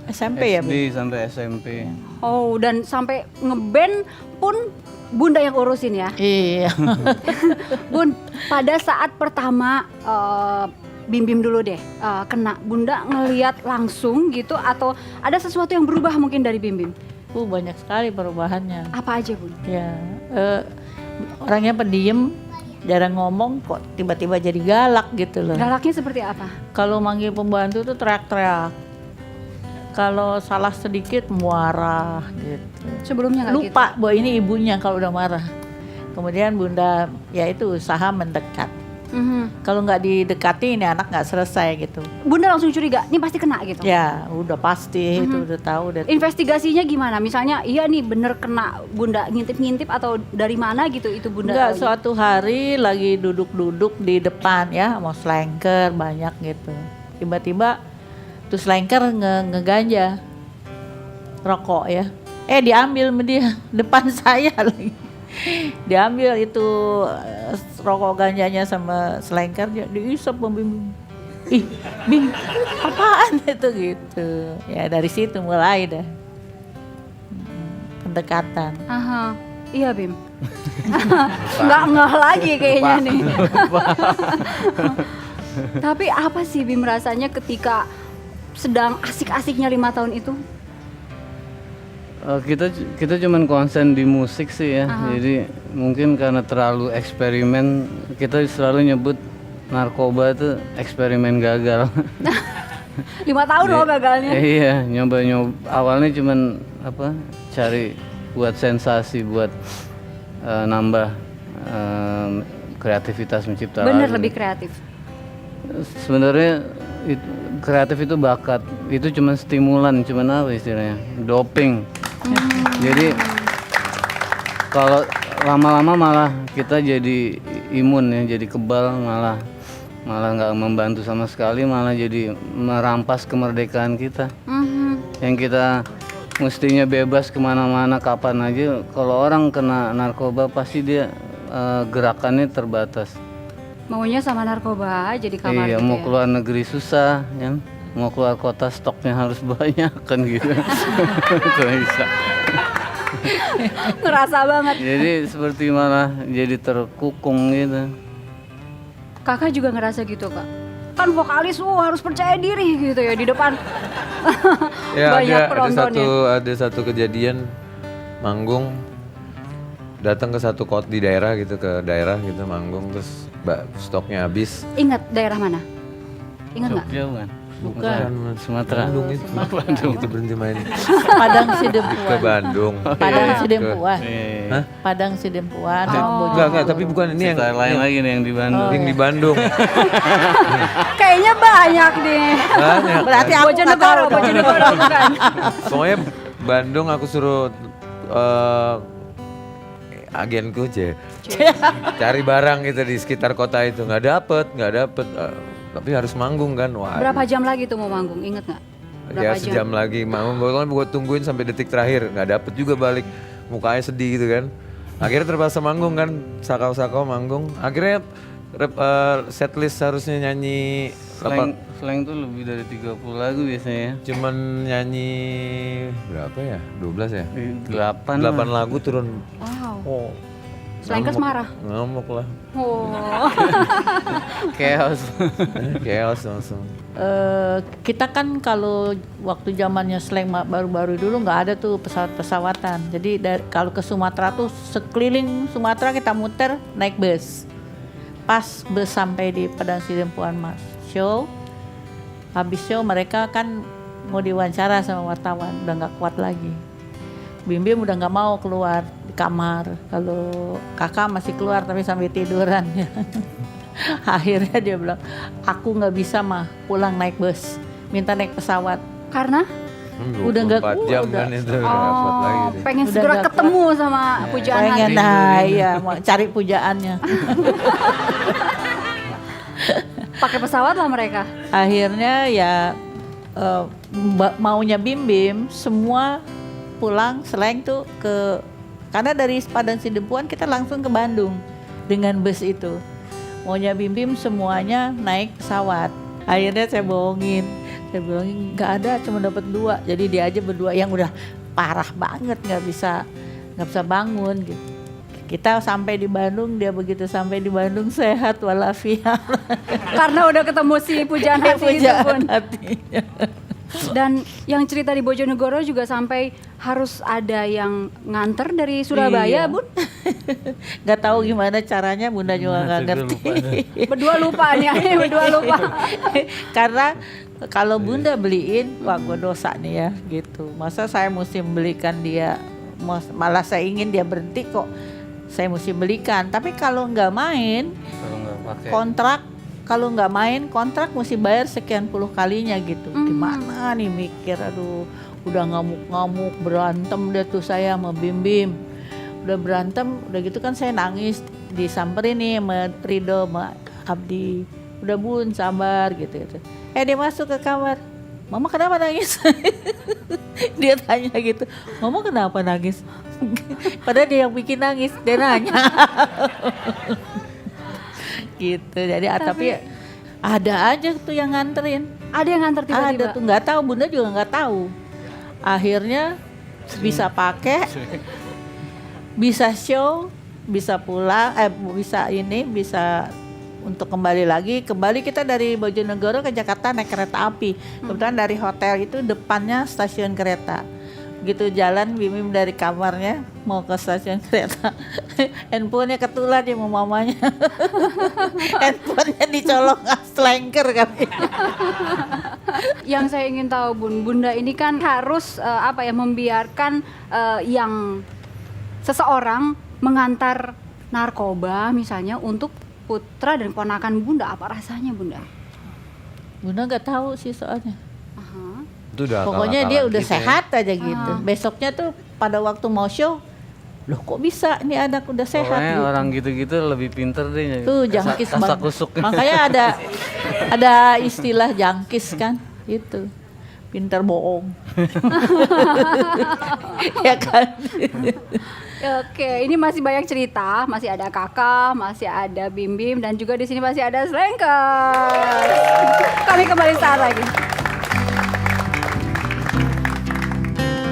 SMP ya, Bu? SD sampai SMP. Oh, dan sampai ngeband pun Bunda yang urusin ya? Iya. Bun, pada saat pertama Bim dulu deh kena, Bunda ngelihat langsung gitu atau ada sesuatu yang berubah mungkin dari Bim? Banyak sekali perubahannya. Apa aja, Bun? Ya, orangnya pendiam, jarang ngomong, kok tiba-tiba jadi galak gitu loh. Galaknya seperti apa? Kalau manggil pembantu tuh teriak-teriak. Kalau salah sedikit marah gitu. Sebelumnya nggak gitu? Lupa bahwa ini ibunya kalau udah marah. Kemudian Bunda ya itu usaha mendekat. Kalau nggak didekati ini anak nggak selesai gitu. Bunda langsung curiga, ini pasti kena gitu? Ya udah pasti itu udah tahu. Investigasinya gimana? Misalnya iya nih bener kena, Bunda ngintip-ngintip atau dari mana gitu itu Bunda? Enggak, suatu hari lagi duduk-duduk di depan ya mau selengker banyak gitu. Tiba-tiba tuh selengker ngeganja rokok ya. Diambil sama dia depan saya lagi. Diambil itu rokok ganjanya sama selengker, diisap Bim. Ih, Bim, apaan itu gitu. Ya dari situ mulai dah pendekatan. Aha, iya Bim. Nggak ngeh lagi kayaknya nih. Tapi apa sih Bim rasanya ketika sedang asik-asiknya 5 tahun itu? Kita cuman konsen di musik sih ya. Jadi mungkin karena terlalu eksperimen, kita selalu nyebut narkoba itu eksperimen gagal. 5 tahun loh gagalnya. Iya, nyoba awalnya cuman cari buat sensasi, buat nambah kreativitas mencipta lagu. Bener, lebih kreatif. Sebenarnya kreatif itu bakat, itu cuma stimulan, cuma apa istilahnya, doping. Jadi kalau lama-lama malah kita jadi imun ya, jadi kebal, malah nggak membantu sama sekali, malah jadi merampas kemerdekaan kita. Yang kita mestinya bebas kemana-mana kapan aja, kalau orang kena narkoba pasti dia gerakannya terbatas. Maunya sama narkoba aja di kamar. Iya, gitu mau ya? keluar negeri susah ya. Mau keluar kota stoknya harus banyak kan gitu. Itu bisa. Ngerasa banget. Jadi seperti malah jadi terkukung gitu. Kakak juga ngerasa gitu Kak? Kan vokalis harus percaya diri gitu ya di depan. Ya Banyak ada penontonnya. ada satu kejadian manggung, datang ke satu kota di daerah gitu, ke daerah gitu manggung, terus stoknya habis. Ingat daerah mana? Ingat nggak? Jogja bukan? Bukan. Sumatera. Bandung itu. Bandung itu berhenti main Padang ke Sidempuan. Bandung. Padang Sidempuan. Hah? Padang Sidempuan. Enggak, tapi bukan ini yang Lain lagi nih yang di Bandung. yang di Bandung. Kayaknya banyak deh. Banyak. Berarti aku nggak tahu dong. Bojonegoro bukan? Pokoknya Bandung aku suruh agenku cari barang gitu di sekitar kota itu, nggak dapet, tapi harus manggung kan. Wah, Berapa jam lagi tuh mau manggung? Ingat nggak? ya sejam lagi manggung, pokoknya gue tungguin sampai detik terakhir, nggak dapet juga balik, mukanya sedih gitu kan. Akhirnya terpaksa manggung kan, sakau-sakau manggung. Akhirnya setlist harusnya nyanyi Slang tuh lebih dari 30 lagu biasanya ya. cuman nyanyi berapa ya? 12 ya? 8 lagu turun. Wow. Oh, Slankers marah. ngamuk lah. Oh. chaos. Chaos langsung. Kita kan kalau waktu zamannya slang baru-baru dulu nggak ada tuh pesawat-pesawatan. Jadi kalau ke Sumatera tuh sekeliling Sumatera kita muter naik bus. Pas bus sampai di Padang Sidempuan Mas show, habis show mereka kan mau diwawancara sama wartawan, udah nggak kuat lagi. Bim udah nggak mau keluar di kamar. Kalau kakak masih keluar tapi sambil tiduran. Akhirnya dia bilang, aku nggak bisa mah pulang naik bus, minta naik pesawat. Karena? Udah nggak 24 jam udah. kan itu rapat lagi deh. Pengen Udah segera nggak ketemu sama pujaan Pengen hati. iya mau cari pujaannya. Pakai pesawat lah mereka. Akhirnya ya maunya Bim semua pulang selain tuh karena dari Padang Sidempuan kita langsung ke Bandung dengan bus itu. Maunya Bim semuanya naik pesawat. Akhirnya saya bohongin Saya bilang nggak ada, cuma dapat 2. Jadi dia aja berdua yang udah parah banget nggak bisa bangun gitu. Kita sampai di Bandung, dia begitu sampai di Bandung sehat walafiat. Karena udah ketemu si pujaan hati itu Pujaan Bun. hatinya. Dan yang cerita di Bojonegoro juga sampai harus ada yang nganter dari Surabaya, Iya. Bun. Nggak tahu gimana caranya, Bunda juga nggak Saya ngerti. Berdua lupa nih, berdua lupa. Karena kalau Bunda beliin, wah gue dosa nih ya gitu. Masa saya mesti belikan dia, malah saya ingin dia berhenti kok. Saya mesti belikan. Tapi kalau nggak main Kalau nggak pakai. kontrak, kalau nggak main kontrak mesti bayar sekian puluh kalinya gitu. Gimana nih mikir, aduh udah ngamuk-ngamuk, berantem dia tuh saya sama Bim Bim. Udah berantem, udah gitu kan saya nangis, disamperin nih sama Rido, sama Abdi. Udah Bun, sabar gitu. Dia masuk ke kamar. Mama kenapa nangis? Dia tanya gitu. Mama kenapa nangis? Padahal dia yang bikin nangis, dia nanya. Gitu. Jadi tapi ada aja tuh yang nganterin. Ada yang nganter tiba-tiba. Ada tuh, nggak tahu, Bunda juga nggak tahu. Akhirnya bisa pakai, bisa show, bisa pulang, bisa untuk kembali lagi. Kembali kita dari Bojonegoro ke Jakarta naik kereta api. Kebetulan dari hotel itu depannya stasiun kereta. Gitu jalan Bimim dari kamarnya mau ke stasiun kereta. Handphonenya ketular dia sama mamanya. Handphonenya dicolong slanker kali. Yang saya ingin tahu Bun, Bunda ini kan harus membiarkan yang seseorang mengantar narkoba misalnya untuk putra dan ponakan Bunda. Apa rasanya Bunda? Bunda nggak tahu sih soalnya. Aha. Itu udah Pokoknya akal-akalan dia udah kita ya. sehat aja gitu. Besoknya tuh pada waktu mau show, loh kok bisa ini anak udah sehat Pokoknya gitu. orang gitu-gitu lebih pinter deh. Tuh jangkis Kasak banget. kusuk. Makanya ada istilah jangkis kan, itu pinter bohong. Ya kan. Oke, ini masih banyak cerita, masih ada Kakak, masih ada Bim Bim dan juga di sini masih ada Slankers. Kami kembali saat lagi.